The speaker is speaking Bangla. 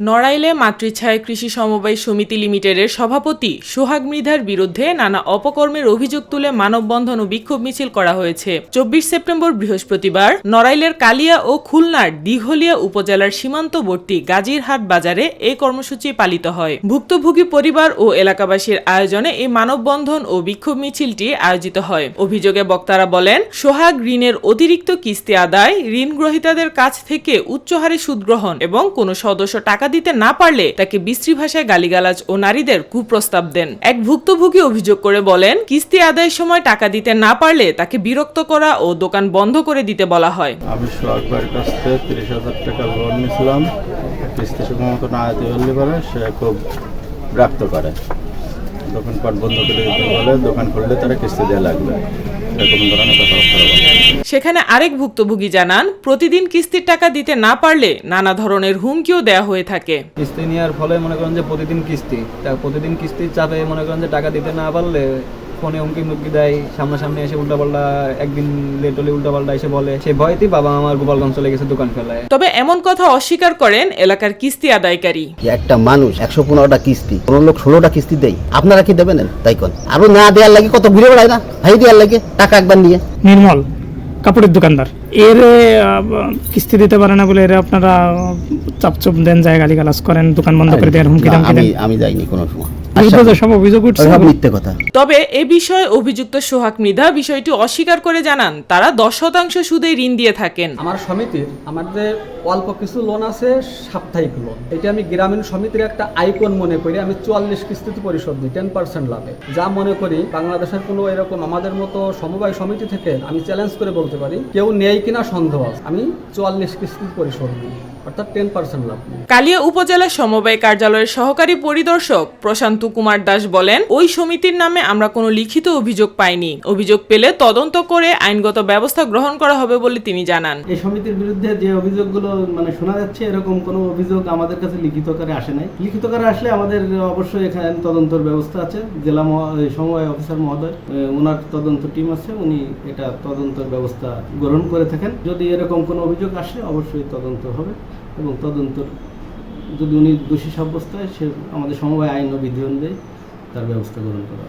নড়াইলে মাতৃছায়া কৃষি সমবায় সমিতি লিমিটেডের সভাপতি সোহাগ মৃধার বিরুদ্ধে নানা অপকর্মের অভিযোগ তুলে মানববন্ধন ও বিক্ষোভ মিছিল করা হয়েছে। ২৪ সেপ্টেম্বর বৃহস্পতিবার নড়াইলের কালিয়া ও খুলনার দিঘলিয়া উপজেলার সীমান্তবর্তী গাজীরহাট বাজারে এই কর্মসূচি পালিত হয়। ভুক্তভোগী পরিবার ও এলাকাবাসীর আয়োজনে এই মানববন্ধন ও বিক্ষোভ মিছিলটি আয়োজিত হয়। অভিযোগে বক্তারা বলেন, সোহাগ ঋণের অতিরিক্ত কিস্তি আদায়, ঋণ গ্রহীতাদের কাছ থেকে উচ্চ হারে সুদ গ্রহণ এবং কোনো সদস্য টাকা দিতে না পারলে তাকে বিশ্রী ভাষায় গালিগালাজ ও নারীদের কুপ্রস্তাব দেন। এক ভুক্তভোগী অভিযোগ করে বলেন, কিস্তি আদায়ের সময় টাকা দিতে না পারলে তাকে বিরক্ত করা ও দোকান বন্ধ করে দিতে বলা হয়। আমি সোহাগ ভাইয়ের কাছ থেকে ৩০,০০০ টাকা লোন নিয়েছিলাম। কিস্তি সময়মতো না দিতে পারলে পরে সে খুব বিরক্ত করে, দোকানপাট বন্ধ করে দিতে বলে, দোকান খুললে তারা কিস্তি দেওয়া লাগবে। সেখানে আরেক ভুক্তভোগী জানান, প্রতিদিন কিস্তির টাকা দিতে না পারলে নানা ধরনের হুমকিও দেয়া হয়ে থাকে। কিস্তি নেওয়ার ফলে মনে করেন যে প্রতিদিন কিস্তির চাপে মনে করেন যে টাকা দিতে না পারলে ফোনে হুমকি দেয়, সামনাসামনি এসে উল্টাপাল্টা, একদিন লেট হলে উল্টাপাল্টা এসে বলে। সে ভয়তেই বাবা আমার গোপালগঞ্জ চলে গেছে দোকান ফেলায়। তবে এমন কথা অস্বীকার করেন এলাকার কিস্তি আদায়কারী। একটা মানুষ ১১৫টা কিস্তি, কোনো লোক 16টা কিস্তি দেয়, আপনারা কি দেবেন? তাই কোন আরো না দেওয়ার লাগে কত ঘুরে বেড়ায় না ভাই, দেওয়ার লাগে টাকা একবার নিয়ে। নির্মল কাপড়ের দোকানদার, এর কিস্তি দিতে পারে না বলে এর আপনারা চাপচুপ দেন, যায় গালিগালাজ করেন, দোকান বন্ধ করে দেওয়ার হুমকি দেন। আমি যাইনি কোনো সময়। তবে এ বিষয়ে অভিযুক্ত সোহাগ মৃধা বিষয়টি অস্বীকার করে জানান, তারা 10% সুদে ঋণ দিয়ে থাকেন। আমার সমিতির আমাদের অল্প কিছু লোন আছে, সাপ্তাহিক লোন। এটা আমি গ্রামীণ সমিতির একটা আইকন মনে করি। আমি 44 কিস্তিতে পরিশোধ দিই 10% লাভে। যা মনে করি বাংলাদেশের কোনো এরকম আমাদের মতো সমবায় সমিতি থেকে আমি চ্যালেঞ্জ করে বলতে পারি কেউ নেই কিনা সন্দেহ আছে। আমি 44 কিস্তিতে পরিশোধ দিই, অর্থাৎ 10% লাভ। কালিয়া উপজেলা সমবায় কার্যালয়ের সহকারী পরিদর্শক প্রশান্ত কুমার দাস বলেন, ওই সমিতির নামে আমরা কোনো লিখিত অভিযোগ পাইনি। অভিযোগ পেলে তদন্ত করে আইনগত ব্যবস্থা গ্রহণ করা হবে বলে তিনি জানান। এই সমিতির বিরুদ্ধে যে অভিযোগগুলো শোনা যাচ্ছে, এরকম কোনো অভিযোগ আমাদের কাছে লিখিত আকারে আসে নাই। লিখিত আকারে আসলে আমাদের অবশ্যই এখানে তদন্তের ব্যবস্থা আছে। জেলা সমবায় অফিসার মহোদয়, ওনার তদন্ত টিম আছে, উনি এটা তদন্তের ব্যবস্থা গ্রহণ করে থাকেন। যদি এরকম কোনো অভিযোগ আসে অবশ্যই তদন্ত হবে এবং তদন্ত যদি উনি দোষী সাব্যস্ত হয়, সে আমাদের সমবায় আইন ও বিধি অনুযায়ী তার ব্যবস্থা গ্রহণ করা।